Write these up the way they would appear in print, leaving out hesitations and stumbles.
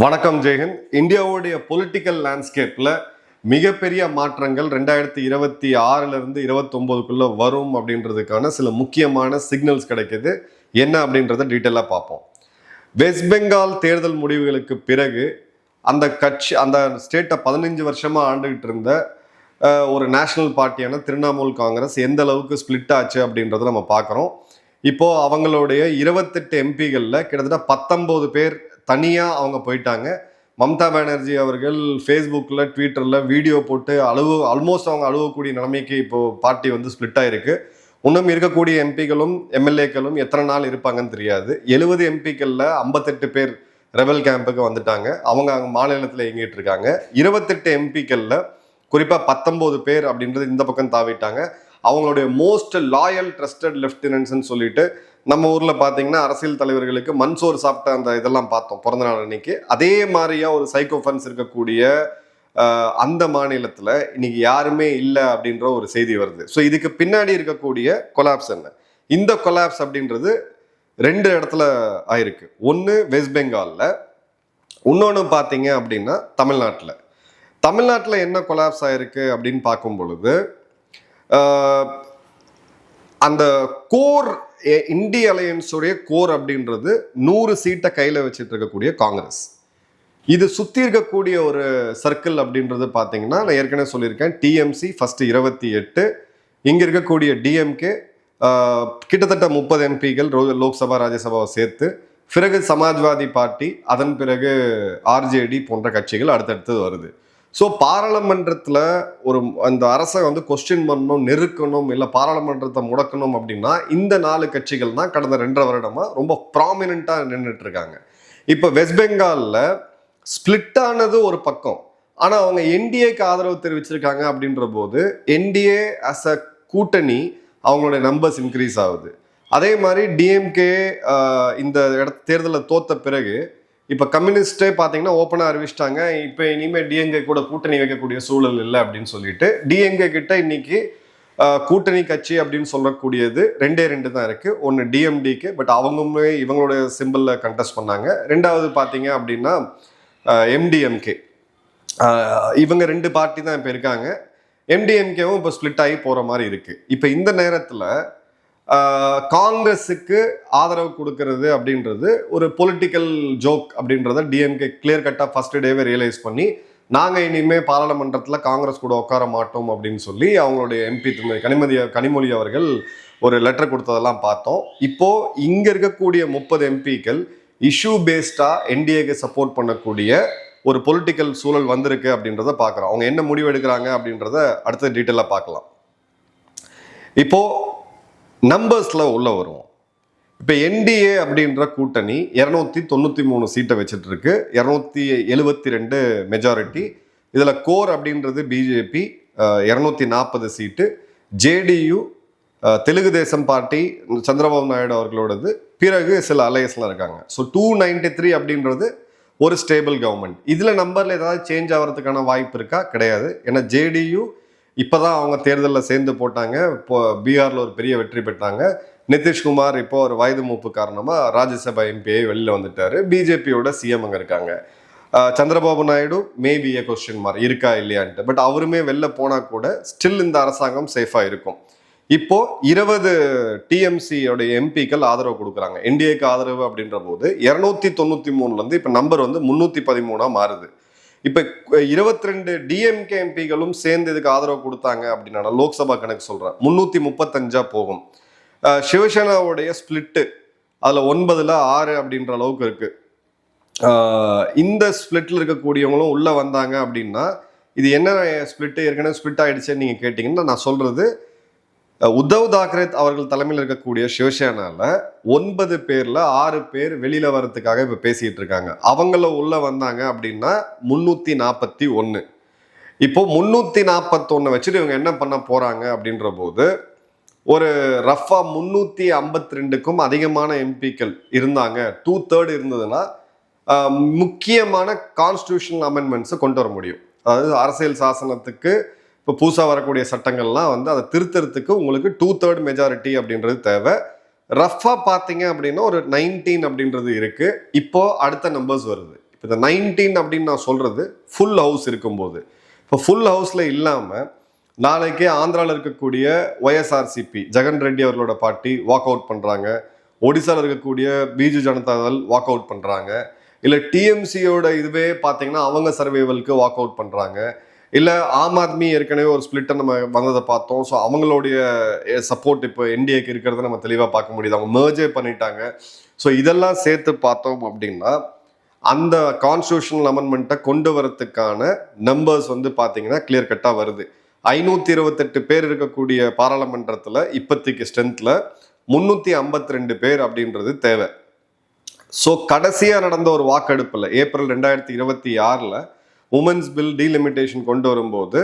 வணக்கம் ஜெயஹிந்த். இந்தியாவுடைய பொலிட்டிக்கல் லேண்ட்ஸ்கேப்ல மிகப்பெரிய மாற்றங்கள் 2026 29க்குள்ள வரும் அப்படின்றதுக்கான சில முக்கியமான சிக்னல்ஸ் கிடைக்குது. என்ன அப்படின்றத டீட்டெயிலாக பார்ப்போம். வெஸ்ட் பெங்கால் தேர்தல் முடிவுகளுக்கு பிறகு அந்த ஸ்டேட்டை 15 வருஷமா ஆண்டுகிட்டு இருந்த ஒரு நேஷனல் பார்ட்டியான திரிணாமுல் காங்கிரஸ் எந்த அளவுக்கு ஸ்பிளிட் ஆச்சு அப்படின்றத நம்ம பார்க்குறோம். இப்போ அவங்களுடைய 28 எம்பிகளில் கிட்டத்தட்ட 19 பேர் தனியாக அவங்க போயிட்டாங்க. மம்தா பானர்ஜி அவர்கள் ஃபேஸ்புக்கில் ட்விட்டரில் வீடியோ போட்டு ஆல்மோஸ்ட் அவங்க அழுவக்கூடிய நிலைமைக்கு இப்போது பார்ட்டி ஸ்பிளிட் ஆகிருக்கு. இன்னும் இருக்கக்கூடிய எம்பிகளும் எம்எல்ஏக்களும் எத்தனை நாள் இருப்பாங்கன்னு தெரியாது. 70 எம்பிக்களில் 58 பேர் ரெபல் கேம்புக்கு வந்துட்டாங்க. அவங்க அங்கே மாநிலத்தில் இயங்கிட்டு இருக்காங்க. 28 எம்பிக்களில் குறிப்பாக 19 பேர் அப்படின்றது இந்த பக்கம் தாவிட்டாங்க. அவங்களுடைய மோஸ்ட் லாயல் ட்ரஸ்டட் லெஃப்டினன்ட்ஸ்ன்னு சொல்லிட்டு நம்ம ஊரில் பார்த்தீங்கன்னா அரசியல் தலைவர்களுக்கு மன்சோர் சாப்பிட்ட அந்த இதெல்லாம் பார்த்தோம் பிறந்த நாள் அன்னைக்கு. அதே மாதிரியா ஒரு சைக்கோஃபன்ஸ் இருக்கக்கூடிய அந்த மாநிலத்தில் இன்னைக்கு யாருமே இல்லை அப்படின்ற ஒரு செய்தி வருது. ஸோ இதுக்கு பின்னாடி இருக்கக்கூடிய கொலாப்ஸ் என்ன? இந்த கொலாப்ஸ் அப்படின்றது 2 இடத்துல ஆயிருக்கு. ஒன்று வெஸ்ட் பெங்காலில், இன்னொன்று பார்த்தீங்க அப்படின்னா தமிழ்நாட்டில் என்ன கொலாப்ஸ் ஆயிருக்கு அப்படின்னு பார்க்கும் பொழுது அந்த கோர் இந்திய அலையன்ஸுடைய கோர் அப்படின்றது 100 சீட்டை கையில் வச்சுட்டு இருக்கக்கூடிய காங்கிரஸ். இது சுற்றி இருக்கக்கூடிய ஒரு சர்க்கிள் அப்படின்றது பார்த்தீங்கன்னா நான் ஏற்கனவே சொல்லியிருக்கேன். டிஎம்சி ஃபர்ஸ்ட் 28, இங்கே இருக்கக்கூடிய டிஎம்கே கிட்டத்தட்ட 30 எம்பிகள் லோக்சபா ராஜ்யசபாவை சேர்த்து, பிறகு சமாஜ்வாதி பார்ட்டி, அதன் பிறகு ஆர்ஜேடி போன்ற கட்சிகள் அடுத்தடுத்து வருது. ஸோ பாராளுமன்றத்தில் அந்த அரசை கொஸ்டின் பண்ணணும், நெருக்கணும், இல்லை பாராளுமன்றத்தை முடக்கணும் அப்படின்னா இந்த 4 கட்சிகள் தான் கடந்த 2.5 வருடமாக ரொம்ப ப்ராமினெண்ட்டாக நின்றுட்டு இருக்காங்க. இப்போ வெஸ்ட் பெங்காலில் ஸ்பிளிட் ஆனது ஒரு பக்கம், ஆனால் அவங்க என்டிஏக்கு ஆதரவு தெரிவிச்சிருக்காங்க அப்படின்ற போது என்டிஏ அஸ் அ கூட்டணி அவங்களுடைய நம்பர்ஸ் இன்க்ரீஸ் ஆகுது. அதே மாதிரி டிஎம்கே இந்த தேர்தலில் தோத்த பிறகு இப்போ கம்யூனிஸ்டே பார்த்தீங்கன்னா ஓப்பனாக அறிவிச்சிட்டாங்க, இப்போ இனிமேல் டிஎம்கே கூட கூட்டணி வைக்கக்கூடிய சூழல் இல்லை அப்படின்னு சொல்லிட்டு டிஎம்கே கிட்ட இன்னைக்கு கூட்டணி கட்சி அப்படின்னு சொல்லக்கூடியது 2 தான் இருக்கு. ஒன்று டிஎம்டிக்கு, பட் அவங்களுமே இவங்களுடைய சிம்பிளில் கண்டெஸ்ட் பண்ணாங்க. 2வது பார்த்தீங்க அப்படின்னா எம்டிஎம்கே. இவங்க 2 பார்ட்டி தான் இப்போ இருக்காங்க. எம்டிஎம்கேவும் இப்போ ஸ்பிளிட் ஆகி போகிற மாதிரி இருக்கு. இப்போ இந்த நேரத்தில் காங்கிரஸுக்கு ஆதரவு கொடுக்கறது அப்படின்றது ஒரு பொலிட்டிக்கல் ஜோக் அப்படின்றத டிஎம்கே கிளியர் கட்டாக ஃபர்ஸ்ட் டேவே ரியலைஸ் பண்ணி நாங்கள் இனிமேல் பாராளுமன்றத்தில் காங்கிரஸ் கூட உட்கார மாட்டோம் அப்படின்னு சொல்லி அவங்களுடைய எம்பி கனிமொழி அவர்கள் ஒரு லெட்டர் கொடுத்ததெல்லாம் பார்த்தோம். இப்போ இங்கே இருக்கக்கூடிய 30 எம்பிக்கள் இஷ்யூ பேஸ்டாக என்டிஏக்கு சப்போர்ட் பண்ணக்கூடிய ஒரு பொலிட்டிக்கல் சூழல் வந்திருக்கு அப்படின்றத பார்க்குறோம். அவங்க என்ன முடிவு எடுக்கிறாங்க அப்படின்றத அடுத்த டீட்டெயிலாக பார்க்கலாம். இப்போ நம்பர்ஸ்ல உள்ள வருவோம். இப்போ என்டிஏ அப்படின்ற கூட்டணி 293 சீட்டை வச்சுட்டு இருக்கு, 272 மெஜாரிட்டி. இதுல கோர் அப்படின்றது பிஜேபி 240 சீட்டு, ஜேடியு தெலுங்கு தேசம் பார்ட்டி சந்திரபாபு நாயுடு அவர்களோடது, பிறகு சில அலையன்ஸ்லாம் இருக்காங்க. ஸோ 293 அப்படின்றது ஒரு ஸ்டேபிள் கவர்மெண்ட். இதுல நம்பர்ல ஏதாவது சேஞ்ச் ஆகிறதுக்கான வாய்ப்பு இருக்கா? கிடையாது. ஏன்னா ஜேடியு இப்போதான் அவங்க தேர்தலில் சேர்ந்து போட்டாங்க. இப்போ பீகாரில் ஒரு பெரிய வெற்றி பெற்றாங்க. நிதிஷ்குமார் இப்போ ஒரு வயது மூப்பு காரணமாக ராஜ்யசபா எம்பிஐ வெளியில் வந்துட்டாரு. பிஜேபியோட சிஎம் அங்கே இருக்காங்க. Chandrababu Naidu maybe question mark இருக்கா இல்லையான்ட்டு, பட் அவருமே வெளில போனால் கூட ஸ்டில் இந்த அரசாங்கம் சேஃபாக இருக்கும். இப்போ 20 டிஎம்சியோட எம்பிக்கள் ஆதரவு கொடுக்குறாங்க என்டிஏக்கு ஆதரவு அப்படின்ற போது 293 இப்போ நம்பர் 313 மாறுது. இப்போ 22 டிஎம்கே எம்பிகளும் சேர்ந்து இதுக்கு ஆதரவு கொடுத்தாங்க அப்படின்னா லோக்சபா கணக்கு சொல்றேன் 335 போகும். சிவசேனாவுடைய ஸ்பிளிட்டு அதில் 9ல் 6 அப்படின்ற அளவுக்கு இருக்கு. இந்த ஸ்பிளிட்ல இருக்கக்கூடியவங்களும் உள்ள வந்தாங்க அப்படின்னா இது என்ன ஸ்பிளிட்டு, ஏற்கனவே ஸ்பிளிட் ஆயிடுச்சுன்னு நீங்க கேட்டீங்கன்னா நான் சொல்றது உத்தவ் தாக்கரே அவர்கள் தலைமையில் இருக்கக்கூடிய சிவசேனால 9 பேர்ல 6 பேர் வெளியில வர்றதுக்காக இப்ப பேசிட்டு இருக்காங்க. அவங்கள உள்ள வந்தாங்க அப்படின்னா 341. இப்போ 341 வச்சுட்டு இவங்க என்ன பண்ண போறாங்க அப்படின்ற போது ஒரு ரஃபா 352க்கும் அதிகமான எம்பிக்கள் இருந்தாங்க, 2/3 இருந்ததுன்னா முக்கியமான கான்ஸ்டிடியூஷனல் அமெண்ட்மெண்ட்ஸை கொண்டு வர முடியும். அதாவது அரசியல் சாசனத்துக்கு இப்போ புதுசாக வரக்கூடிய சட்டங்கள்லாம் அதை திருத்தறதுக்கு உங்களுக்கு 2/3 மெஜாரிட்டி அப்படின்றது தேவை. ரஃபா பார்த்தீங்க அப்படின்னா ஒரு 19 அப்படின்றது இருக்கு. இப்போ அடுத்த நம்பர்ஸ் வருது. இந்த 19 அப்படின்னு நான் சொல்றது ஃபுல் ஹவுஸ் இருக்கும்போது. இப்போ ஃபுல் ஹவுஸ்ல இல்லாமல் நாளைக்கே ஆந்திராவில் இருக்கக்கூடிய ஒய்எஸ்ஆர்சிபி ஜெகன் ரெட்டி அவர்களோட பார்ட்டி வாக் அவுட் பண்ணுறாங்க, ஒடிசாவில் இருக்கக்கூடிய பிஜு ஜனதா தள் வாக் அவுட் பண்ணுறாங்க, இல்லை டிஎம்சியோட இதுவே பார்த்தீங்கன்னா அவங்க சர்வைவலுக்கு வாக் அவுட் பண்ணுறாங்க, இல்லை ஆம் ஆத்மி ஏற்கனவே ஒரு ஸ்பிளிட்டை நம்ம வந்ததை பார்த்தோம். ஸோ அவங்களுடைய சப்போர்ட் இப்போ என்டிஏக்கு இருக்கிறத நம்ம தெளிவாக பார்க்க முடியுது, அவங்க மேர்ஜே பண்ணிட்டாங்க. ஸோ இதெல்லாம் சேர்த்து பார்த்தோம் அப்படின்னா அந்த கான்ஸ்டியூஷனல் அமெண்ட்மெண்ட்டை கொண்டு வரத்துக்கான நம்பர்ஸ் வந்து பார்த்தீங்கன்னா கிளியர் கட்டாக வருது. 528 பேர் இருக்கக்கூடிய பாராளுமன்றத்தில் இப்போதைக்கு ஸ்ட்ரென்த்தில் 352 பேர் அப்படின்றது தேவை. ஸோ கடைசியாக நடந்த ஒரு வாக்கெடுப்பில் ஏப்ரல் 2026 உமன்ஸ் பில் டீலிமிட்டேஷன் கொண்டு வரும்போது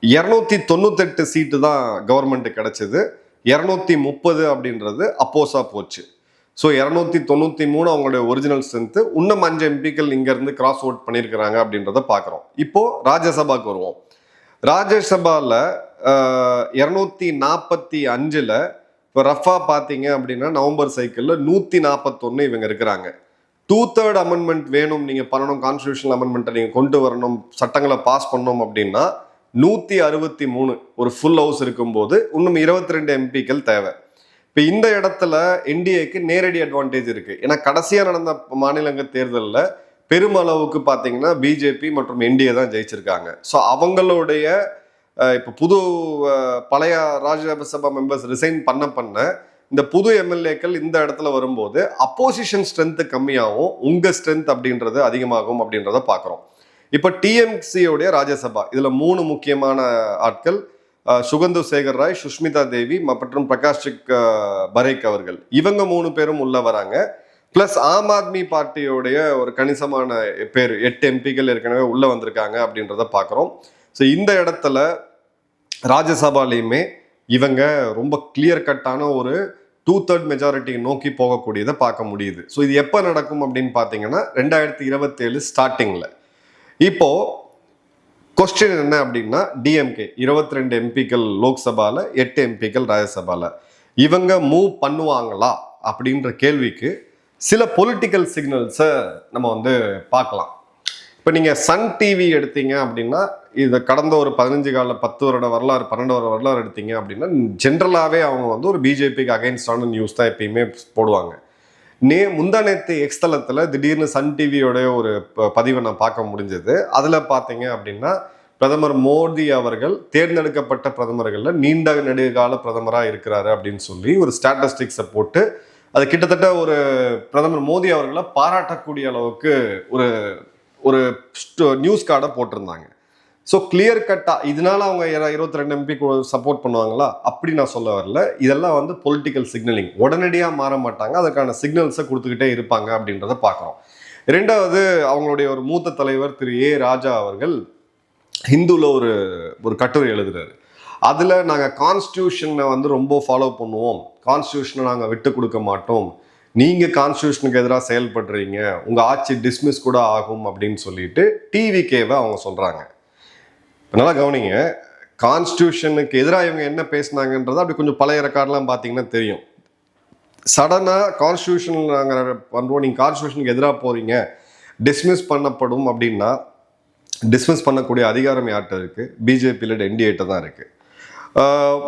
298 சீட்டு தான் கவர்மெண்ட்டுக்கு கிடைச்சது. 230 அப்படின்றது அப்போஸாக போச்சு. ஸோ 293 அவங்களுடைய ஒரிஜினல் ஸ்ட்ரென்த்து. இன்னும் 5 எம்பிக்கள் இங்கேருந்து கிராஸ் ஓட் பண்ணியிருக்கிறாங்க அப்படின்றத பார்க்குறோம். இப்போது ராஜ்யசபாவுக்கு வருவோம். ராஜ்யசபாவில் 245 இப்போ ரஃபா பார்த்தீங்க அப்படின்னா நவம்பர் சைக்கிளில் 141 இவங்க இருக்கிறாங்க. 2/3 அமெண்ட்மெண்ட் வேணும், நீங்கள் பண்ணணும், கான்ஸ்டியூஷனல் அமெண்ட்மெண்ட்டை நீங்கள் கொண்டு வரணும், சட்டங்களை பாஸ் பண்ணணும் அப்படின்னா 163 ஒரு ஃபுல் ஹவுஸ் இருக்கும்போது இன்னும் 22 எம்பிக்கள் தேவை. இப்போ இந்த இடத்துல என்டிஏக்கு நேரடி அட்வான்டேஜ் இருக்கு. ஏன்னா கடைசியாக நடந்த மாநிலங்கள் தேர்தலில் பெருமளவுக்கு பார்த்தீங்கன்னா பிஜேபி மற்றும் என்டிஏ தான் ஜெயிச்சிருக்காங்க. ஸோ அவங்களுடைய இப்போ புது பழைய ராஜ்யசபா மெம்பர்ஸ் ரிசைன் பண்ண இந்த புது எம்எல்ஏக்கள் இந்த இடத்துல வரும்போது அப்போசிஷன் ஸ்ட்ரென்த்து கம்மியாகும், உங்கள் ஸ்ட்ரென்த் அப்படின்றது அதிகமாகும் அப்படின்றத பார்க்குறோம். இப்போ டிஎம்சியோடைய ராஜ்யசபா இதில் 3 முக்கியமான ஆட்கள், சுகந்து சேகர் ராய், சுஷ்மிதா தேவி மற்றும் பிரகாஷ் பரேக் அவர்கள், இவங்க 3 பேரும் உள்ள வராங்க. பிளஸ் ஆம் ஆத்மி பார்ட்டியோடைய ஒரு கணிசமான பேர் 8 எம்பிக்கள் ஏற்கனவே உள்ள வந்திருக்காங்க அப்படின்றத பார்க்குறோம். ஸோ இந்த இடத்துல ராஜ்யசபாலையுமே இவங்க ரொம்ப கிளியர் கட்டான ஒரு 2/3 மெஜாரிட்டி நோக்கி போகக்கூடியதை பார்க்க முடியுது. ஸோ இது எப்போ நடக்கும் அப்படின்னு பார்த்தீங்கன்னா 2027 ஸ்டார்டிங்கில். இப்போ கொஸ்டின் என்ன அப்படின்னா டிஎம்கே 22 எம்பிக்கள் லோக்சபாவில், 8 எம்பிக்கள் ராஜ்யசபாவில், இவங்க மூவ் பண்ணுவாங்களா அப்படின்ற கேள்விக்கு சில பொலிட்டிக்கல் சிக்னல்ஸை நம்ம வந்து பார்க்கலாம். இப்போ நீங்கள் சன் டிவி எடுத்தீங்க அப்படின்னா இது கடந்த ஒரு 10 வருட வரலாறு 12 வருட வரலாறு எடுத்தீங்க அப்படின்னா ஜென்ரலாகவே அவங்க வந்து ஒரு பிஜேபிக்கு அகைன்ஸ்டான நியூஸ் தான் எப்பயுமே போடுவாங்க. முந்தா நேற்று எக்ஸ் தளத்தில் திடீர்னு சன் டிவியோட ஒரு பதிவை நான் பார்க்க முடிஞ்சது. அதில் பார்த்தீங்க அப்படின்னா பிரதமர் மோடி அவர்கள் தேர்ந்தெடுக்கப்பட்ட பிரதமர்களில் நீண்ட நெடுகால பிரதமராக இருக்கிறாரு அப்படின்னு சொல்லி ஒரு ஸ்டாட்டிஸ்டிக்ஸை போட்டு அது கிட்டத்தட்ட ஒரு பிரதமர் மோடி அவர்களை பாராட்டக்கூடிய அளவுக்கு ஒரு ஒரு நியூஸ் கார்டை போட்டிருந்தாங்க. ஸோ கிளியர் கட்டாக இதனால அவங்க 22 எம்பி சப்போர்ட் பண்ணுவாங்களா அப்படி நான் சொல்ல வரல. இதெல்லாம் வந்து பொலிட்டிக்கல் சிக்னலிங், உடனடியாக மாற மாட்டாங்க, அதற்கான சிக்னல்ஸை கொடுத்துக்கிட்டே இருப்பாங்க அப்படின்றத பார்க்குறோம். ரெண்டாவது, அவங்களுடைய ஒரு மூத்த தலைவர் திரு ஏ ராஜா அவர்கள் ஹிந்துவில் ஒரு கட்டுரை எழுதுறாரு. அதில் நாங்கள் கான்ஸ்டியூஷனை வந்து ரொம்ப ஃபாலோ பண்ணுவோம், கான்ஸ்டியூஷனை நாங்கள் விட்டு கொடுக்க மாட்டோம், நீங்கள் கான்ஸ்டியூஷனுக்கு எதிராக செயல்படுறீங்க, உங்கள் ஆட்சி டிஸ்மிஸ் கூட ஆகும் அப்படின்னு சொல்லிட்டு டிவிகேவை அவங்க சொல்கிறாங்க. நல்லா கவனிங்க, கான்ஸ்டியூஷனுக்கு எதிராக இவங்க என்ன பேசினாங்கன்றது அப்படி கொஞ்சம் பழைய ரெக்கார்ட்லாம் பார்த்தீங்கன்னா தெரியும். சடனாக கான்ஸ்டியூஷன் நாங்கள் பண்ணுறோம், நீங்கள் கான்ஸ்டியூஷனுக்கு எதிராக போகிறீங்க, டிஸ்மிஸ் பண்ணப்படும் அப்படின்னா டிஸ்மிஸ் பண்ணக்கூடிய அதிகாரம் யார்கிட்ட இருக்குது? பிஜேபியில் என்டிஏட்ட தான் இருக்குது.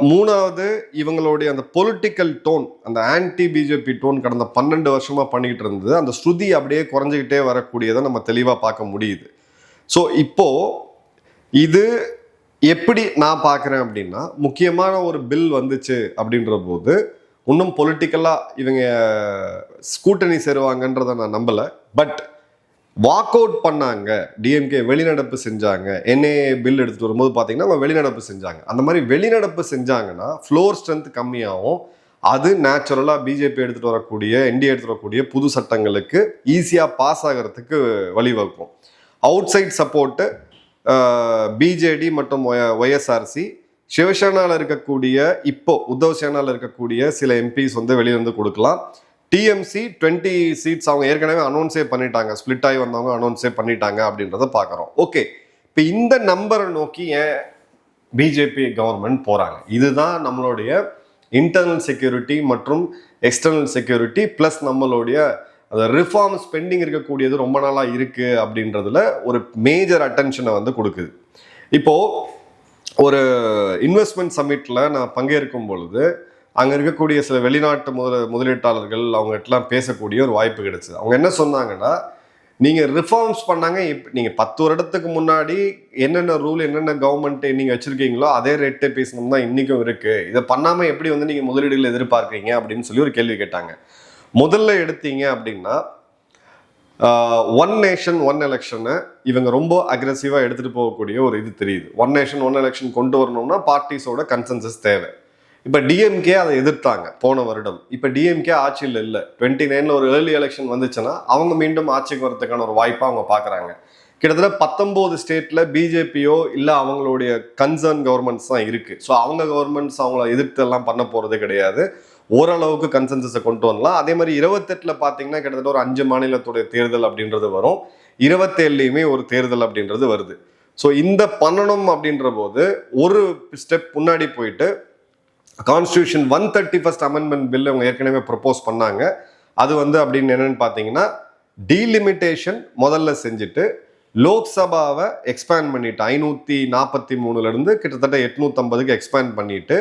மூணாவது, இவங்களுடைய அந்த பொலிட்டிக்கல் டோன், அந்த ஆன்டி பிஜேபி டோன் கடந்த 12 வருஷமாக பண்ணிக்கிட்டு இருந்தது, அந்த ஸ்ருதி அப்படியே குறைஞ்சிக்கிட்டே வரக்கூடியதை நம்ம தெளிவாக பார்க்க முடியுது. ஸோ இப்போது இது எப்படி நான் பார்க்குறேன் அப்படின்னா, முக்கியமான ஒரு பில் வந்துச்சு அப்படின்ற போது இன்னும் பொலிட்டிக்கலாக இவங்க கூட்டணி சேருவாங்கன்றதை நான் நம்பலை. பட் வாக் அவுட் பண்ணாங்க, டிஎம்கே வெளிநடப்பு செஞ்சாங்க, என்ஏஏ பில் எடுத்துகிட்டு வரும்போது பார்த்தீங்கன்னா அவங்க வெளிநடப்பு செஞ்சாங்க. அந்த மாதிரி வெளிநடப்பு செஞ்சாங்கன்னா ஃப்ளோர் ஸ்ட்ரென்த் கம்மியாகும். அது நேச்சுரலாக பிஜேபி எடுத்துகிட்டு வரக்கூடிய, என்டிஏ எடுத்துகிட்டு வரக்கூடிய புது சட்டங்களுக்கு ஈஸியாக பாஸ் ஆகிறதுக்கு வழிவகுக்கும். அவுட் சைட் சப்போர்ட்டு பிஜேடி மற்றும் ஒய்எஸ்ஆர்சி, சிவசேனாவில் இருக்கக்கூடிய இப்போ உத்தவ் சேனாவில் இருக்கக்கூடிய சில எம்பிஸ் வந்து வெளியிருந்து கொடுக்கலாம். டிஎம்சி 20 சீட்ஸ் அவங்க ஏற்கனவே அனௌன்ஸே பண்ணிட்டாங்க, ஸ்பிளிட் ஆகி வந்தவங்க அனௌன்ஸே பண்ணிட்டாங்க அப்படின்றத பார்க்குறோம். ஓகே, இப்போ இந்த நம்பரை நோக்கி ஏன் பிஜேபி கவர்மெண்ட் போகிறாங்க? இதுதான் நம்மளுடைய இன்டர்னல் செக்யூரிட்டி மற்றும் எக்ஸ்டர்னல் செக்யூரிட்டி ப்ளஸ் நம்மளுடைய அந்த ரிஃபார்ம்ஸ் பெண்டிங் இருக்கக்கூடியது ரொம்ப நாளாக இருக்கு அப்படின்றதுல ஒரு மேஜர் அட்டென்ஷனை வந்து கொடுக்குது. இப்போ ஒரு இன்வெஸ்ட்மெண்ட் சம்மிட்ல நான் பங்கேற்கும் பொழுது அங்கே இருக்கக்கூடிய சில வெளிநாட்டு முதலீட்டாளர்கள் அவங்ககிட்டலாம் பேசக்கூடிய ஒரு வாய்ப்பு கிடைச்சது. அவங்க என்ன சொன்னாங்கன்னா, நீங்கள் ரிஃபார்ம்ஸ் பண்ணாங்க, நீங்கள் 10 வருடத்துக்கு முன்னாடி என்னென்ன ரூல் என்னென்ன கவர்மெண்ட் நீங்கள் வச்சுருக்கீங்களோ அதே ரேட்டே பேசணும் தான் இன்றைக்கும் இருக்குது. இதை பண்ணாமல் எப்படி வந்து நீங்கள் முதலீடுகள் எதிர்பார்க்குறீங்க அப்படின்னு சொல்லி ஒரு கேள்வி கேட்டாங்க. முதல்ல எடுத்தீங்க அப்படின்னா ஒன் நேஷன் ஒன் எலெக்ஷனை இவங்க ரொம்ப அக்ரெசிவாக எடுத்துகிட்டு போகக்கூடிய ஒரு இது தெரியுது. ஒன் நேஷன் ஒன் எலெக்ஷன் கொண்டு வரணும்னா பார்ட்டிஸோட கன்சென்சஸ் தேவை. இப்போ டிஎம்கே அதை எதிர்த்தாங்க போன வருடம். இப்போ டிஎம்கே ஆட்சியில் இல்லை. 29 ஒரு ஏர்லி எலெக்ஷன் வந்துச்சுன்னா அவங்க மீண்டும் ஆட்சிக்கு வரதுக்கான ஒரு வாய்ப்பாக அவங்க பார்க்குறாங்க. கிட்டத்தட்ட 19 ஸ்டேட்டில் பிஜேபியோ இல்லை அவங்களுடைய கன்சர்ன் கவர்மெண்ட்ஸ் தான் இருக்குது. ஸோ அவங்க கவர்மெண்ட்ஸ் அவங்கள எதிர்த்து எல்லாம் பண்ண போகிறது கிடையாது. ஓரளவுக்கு கன்சென்சஸை கொண்டு வரலாம். அதே மாதிரி 28 பார்த்தீங்கன்னா கிட்டத்தட்ட ஒரு 5 மாநிலத்துடைய தேர்தல் அப்படின்றது வரும். 27லையுமே ஒரு தேர்தல் அப்படின்றது வருது. ஸோ இந்த பண்ணணும் அப்படின்ற போது ஒரு ஸ்டெப் முன்னாடி போயிட்டு கான்ஸ்டியூஷன் 131st அமெண்ட்மெண்ட் பில் அவங்க ஏற்கனவே ப்ரொப்போஸ் பண்ணாங்க. அது வந்து அப்படின்னு என்னன்னு பார்த்தீங்கன்னா, டீலிமிட்டேஷன் முதல்ல செஞ்சுட்டு லோக்சபாவை எக்ஸ்பேண்ட் பண்ணிட்டு 543 கிட்டத்தட்ட 850க்கு எக்ஸ்பேண்ட் பண்ணிட்டு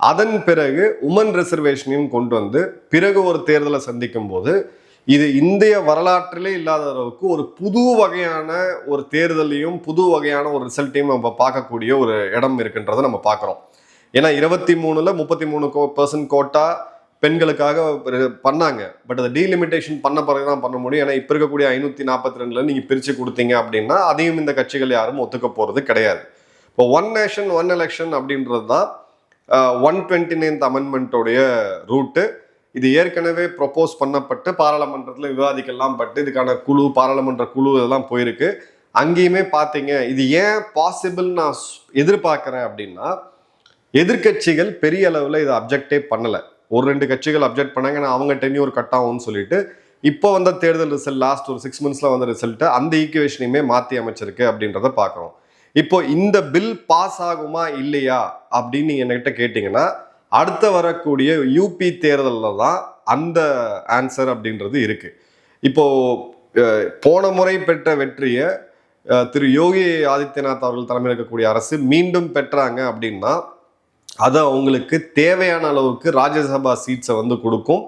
அதன் பிறகு உமன் ரிசர்வேஷனையும் கொண்டு வந்து பிறகு ஒரு தேர்தலை சந்திக்கும் போது இது இந்திய வரலாற்றிலே இல்லாத அளவுக்கு ஒரு புது வகையான ஒரு தேர்தலையும் புது வகையான ஒரு ரிசல்ட்டையும் நம்ம பார்க்கக்கூடிய ஒரு இடம் இருக்குன்றதை நம்ம பார்க்குறோம். ஏன்னா 23ல் 33% கோட்டா பெண்களுக்காக பண்ணாங்க. பட் அதை டீலிமிட்டேஷன் பண்ண பிறகுதான் பண்ண முடியும். ஏன்னா இப்போ இருக்கக்கூடிய 542 நீங்கள் பிரித்து கொடுத்தீங்க அப்படின்னா அதையும் இந்த கட்சிகள் யாரும் ஒத்துக்க போகிறது கிடையாது. இப்போ ஒன் நேஷன் ஒன் எலெக்ஷன் அப்படின்றது தான் 129th அமெண்ட்மெண்ட்டோடைய ரூட்டு. இது ஏற்கனவே ப்ரொப்போஸ் பண்ணப்பட்டு பாராளுமன்றத்தில் விவாதிக்கலாம் பட்டு இதுக்கான குழு பாராளுமன்ற குழு இதெல்லாம் போயிருக்கு. அங்கேயுமே பார்த்தீங்க இது ஏன் பாசிபிள் நான் எதிர்பார்க்குறேன் அப்படின்னா, எதிர்கட்சிகள் பெரிய அளவில் இதை அப்ஜெக்டே பண்ணலை. ஒரு 2 கட்சிகள் அப்ஜெக்ட் பண்ணாங்க. நான் அவங்க டென்யூர் கட் ஆகும்னு சொல்லிட்டு இப்போ வந்த தேர்தல் ரிசல்ட் லாஸ்ட் ஒரு 6 monthsல வந்த ரிசல்ட்டு அந்த ஈக்குவேஷனையுமே மாற்றி அமைச்சிருக்கு அப்படின்றத பார்க்குறோம். இப்போ இந்த பில் பாஸ் ஆகுமா இல்லையா அப்படின்னு நீங்க என்கிட்ட கேட்டீங்கன்னா, அடுத்த வரக்கூடிய யூபி தேர்தலில் தான் அந்த ஆன்சர் அப்படின்றது இருக்கு. இப்போ போன முறை பெற்ற வெற்றியை திரு யோகி ஆதித்யநாத் அவர்கள் தலைமையில் இருக்கக்கூடிய அரசு மீண்டும் பெற்றாங்க அப்படின்னா அது அவங்களுக்கு தேவையான அளவுக்கு ராஜ்யசபா சீட்ஸை வந்து கொடுக்கும்.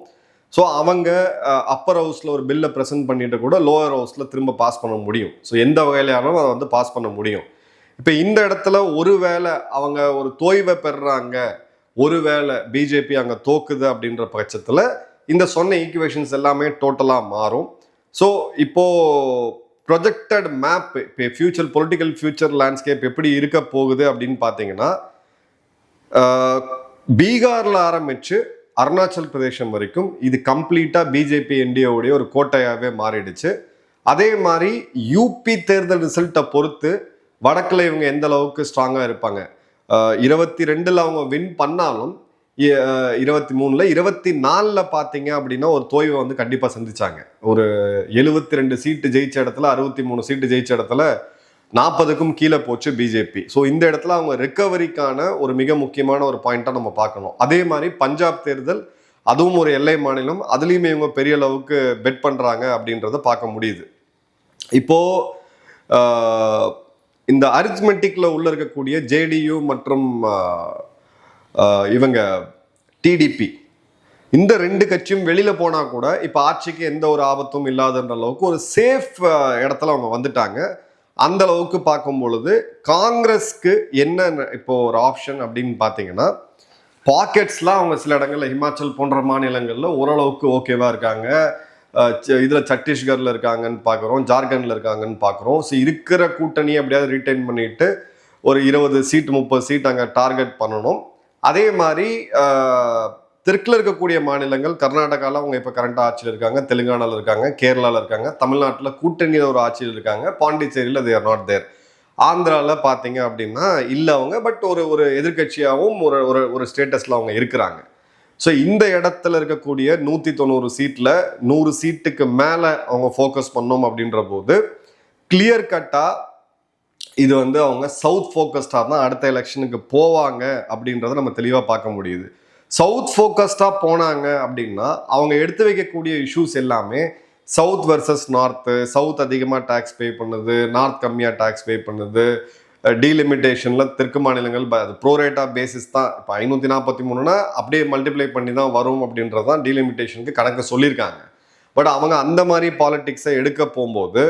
ஸோ அவங்க அப்பர் ஹவுஸில் ஒரு பில்லை ப்ரெசென்ட் பண்ணிட்டு கூட லோவர் ஹவுஸில் திரும்ப பாஸ் பண்ண முடியும். ஸோ எந்த வகையிலாலும் அதை வந்து பாஸ் பண்ண முடியும். இப்போ இந்த இடத்துல ஒருவேளை அவங்க ஒரு தோய்வை பெறுறாங்க, ஒருவேளை பிஜேபி அங்கே தோக்குது அப்படின்ற பட்சத்தில் இந்த சொன்ன ஈக்குவேஷன்ஸ் எல்லாமே டோட்டலாக மாறும். ஸோ இப்போ ப்ரொஜெக்டட் மேப் இப்போ ஃபியூச்சர் பொலிட்டிக்கல் ஃபியூச்சர் லேண்ட்ஸ்கேப் எப்படி இருக்க போகுது அப்படின்னு பார்த்தீங்கன்னா, பீகாரில் ஆரம்பித்து அருணாச்சல் பிரதேசம் வரைக்கும் இது கம்ப்ளீட்டாக பிஜேபி என்டிஏவுடைய ஒரு கோட்டையாகவே மாறிடுச்சு. அதே மாதிரி யூபி தேர்தல் ரிசல்ட்டை பொறுத்து வடக்கில் இவங்க எந்த அளவுக்கு ஸ்ட்ராங்காக இருப்பாங்க. 22ல் அவங்க வின் பண்ணாலும் 23ல் 24ல் பார்த்தீங்க அப்படின்னா ஒரு தோய்வை வந்து கண்டிப்பாக சந்திச்சாங்க. ஒரு 72 சீட்டு ஜெயிச்ச இடத்துல 63 சீட்டு ஜெயிச்ச இடத்துல 40க்கும் கீழே போச்சு பிஜேபி. ஸோ இந்த இடத்துல அவங்க ரெக்கவரிக்கான ஒரு மிக முக்கியமான ஒரு பாயிண்டாக நம்ம பார்க்கணும். அதே மாதிரி பஞ்சாப் தேர்தல், அதுவும் ஒரு எல்லை மாநிலம், அதுலேயுமே இவங்க பெரிய அளவுக்கு பெட் பண்ணுறாங்க அப்படின்றத பார்க்க முடியுது. இப்போது இந்த அரித்மெட்டிக்கில் உள்ள இருக்கக்கூடிய ஜேடியு மற்றும் இவங்க டிடிபி இந்த 2 கட்சியும் வெளியில் போனால் கூட இப்போ ஆட்சிக்கு எந்த ஒரு ஆபத்தும் இல்லாதன்ற அளவுக்கு ஒரு சேஃப் இடத்துல அவங்க வந்துட்டாங்க. அந்த அளவுக்கு பார்க்கும் பொழுது காங்கிரஸ்க்கு என்ன இப்போ ஒரு ஆப்ஷன் அப்படின்னு பார்த்தீங்கன்னா, பாக்கெட்ஸ்லாம் அவங்க சில இடங்களில் ஹிமாச்சல் போன்ற மாநிலங்களில் ஓரளவுக்கு ஓகேவாக இருக்காங்க. இதில் சத்தீஸ்கரில் இருக்காங்கன்னு பார்க்குறோம், ஜார்க்கண்டில் இருக்காங்கன்னு பார்க்குறோம். ஸோ இருக்கிற கூட்டணி அப்படியாவது ரீட்டைன் பண்ணிட்டு ஒரு 20 சீட் 30 சீட் அங்கே டார்கெட் பண்ணணும். அதே மாதிரி தெற்கில் இருக்கக்கூடிய மாநிலங்கள், கர்நாடகாவில் அவங்க இப்போ கரண்டாக ஆட்சியில் இருக்காங்க, தெலுங்கானாவில் இருக்காங்க, கேரளாவில் இருக்காங்க, தமிழ்நாட்டில் கூட்டணியில் ஒரு ஆட்சியில் இருக்காங்க, பாண்டிச்சேரியில் they are not there. ஆந்திராவில் பார்த்தீங்க அப்படின்னா இல்லை அவங்க, பட் ஒரு எதிர்கட்சியாகவும் ஒரு ஸ்டேட்டஸில் அவங்க இருக்கிறாங்க. ஸோ இந்த இடத்துல இருக்கக்கூடிய 190 சீட்டில் 100 சீட்டுக்கு மேலே அவங்க ஃபோக்கஸ் பண்ணோம் அப்படின்ற போது கிளியர் கட்டாக இது வந்து அவங்க சவுத் ஃபோக்கஸ்டாக தான் அடுத்த எலெக்ஷனுக்கு போவாங்க அப்படின்றத நம்ம தெளிவாக பார்க்க முடியுது. சவுத் ஃபோக்கஸ்டாக போனாங்க அப்படின்னா அவங்க எடுத்து வைக்கக்கூடிய இஷ்யூஸ் எல்லாமே சவுத் வர்சஸ் நார்த்து, சவுத் அதிகமாக டேக்ஸ் பே பண்ணுது, நார்த் கம்மியாக டேக்ஸ் பே பண்ணுது, டீலிமிட்டேஷனில் தெற்கு மாநிலங்கள் அது ப்ரோரேட்டா பேசிஸ் தான். இப்போ 543னா அப்படியே மல்டிப்ளை பண்ணி தான் வரும் அப்படின்றது தான் டீலிமிட்டேஷனுக்கு கணக்கு சொல்லியிருக்காங்க. பட் அவங்க அந்த மாதிரி பாலிட்டிக்ஸை எடுக்க போகும்போது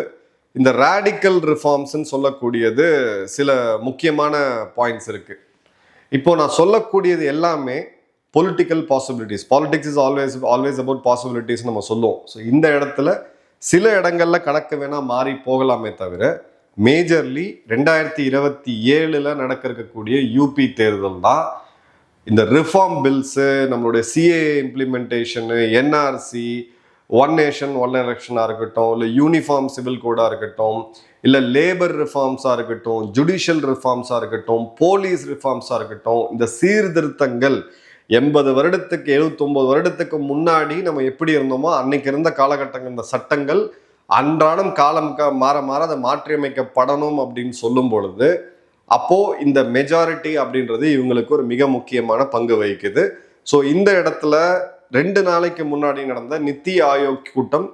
இந்த ரேடிக்கல் ரிஃபார்ம்ஸ்ன்னு சொல்லக்கூடியது சில முக்கியமான பாயிண்ட்ஸ் இருக்கு. இப்போ நான் சொல்லக்கூடியது எல்லாமே political possibilities. Politics is always about possibilities நம்ம சொல்லுவோம். ஸோ இந்த இடத்துல சில இடங்கள்ல கணக்கு வேணா மாறி போகலாமே தவிர மேஜர்லி 2027 நடக்க இருக்கக்கூடிய யூபி தேர்தல் தான் இந்த ரிஃபார்ம் பில்ஸு, நம்மளுடைய CA implementation, NRC, one nation one எலெக்ஷனாக இருக்கட்டும், இல்லை யூனிஃபார்ம் சிவில் கோடாக இருக்கட்டும், இல்லை லேபர் ரிஃபார்ம்ஸாக இருக்கட்டும், ஜுடிஷியல் ரிஃபார்ம்ஸாக இருக்கட்டும், போலீஸ் ரிஃபார்ம்ஸாக இருக்கட்டும், இந்த சீர்திருத்தங்கள் 80 வருடத்துக்கு 79 வருடத்துக்கு முன்னாடி நம்ம எப்படி இருந்தோமோ அன்னைக்கு இருந்த காலகட்டங்கள், இந்த சட்டங்கள் அன்றாடம் காலம் மாற மாற அதை மாற்றியமைக்கப்படணும் அப்படின்னு சொல்லும் பொழுது அப்போ இந்த மெஜாரிட்டி அப்படின்றது இவங்களுக்கு ஒரு மிக முக்கியமான பங்கு வகிக்குது. ஸோ இந்த இடத்துல 2 நாளைக்கு முன்னாடி நடந்த நித்தி ஆயோக் கூட்டம்,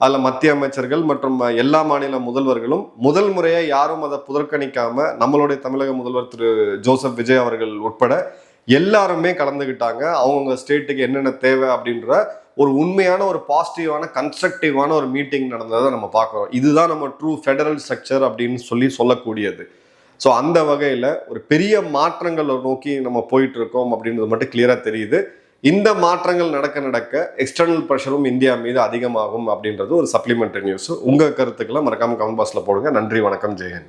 அதில் மத்திய அமைச்சர்கள் மற்றும் எல்லா மாநில முதல்வர்களும் முதல் முறையாக யாரும் அதை புறக்கணிக்காம நம்மளுடைய தமிழக முதல்வர் திரு ஜோசப் விஜய் அவர்கள் உட்பட எல்லாருமே கலந்துக்கிட்டாங்க. அவங்கவுங்க ஸ்டேட்டுக்கு என்னென்ன தேவை அப்படின்ற ஒரு உண்மையான ஒரு பாசிட்டிவான கன்ஸ்ட்ரக்டிவான ஒரு மீட்டிங் நடந்ததை நம்ம பார்க்குறோம். இதுதான் நம்ம ட்ரூ ஃபெடரல் ஸ்ட்ரக்சர் அப்படின்னு சொல்லக்கூடியது. ஸோ அந்த வகையில் ஒரு பெரிய மாற்றங்களை நோக்கி நம்ம போயிட்டு இருக்கோம் அப்படின்றது மட்டும் கிளியராக தெரியுது. இந்த மாற்றங்கள் நடக்க எக்ஸ்டர்னல் ப்ரெஷரும் இந்தியா மீது அதிகமாகும் அப்படின்றது ஒரு சப்ளிமெண்டரி நியூஸ். உங்கள் கருத்துக்களை மறக்காம கமெண்ட் பாக்ஸில் போடுங்க. நன்றி, வணக்கம், ஜெயஹிந்த்.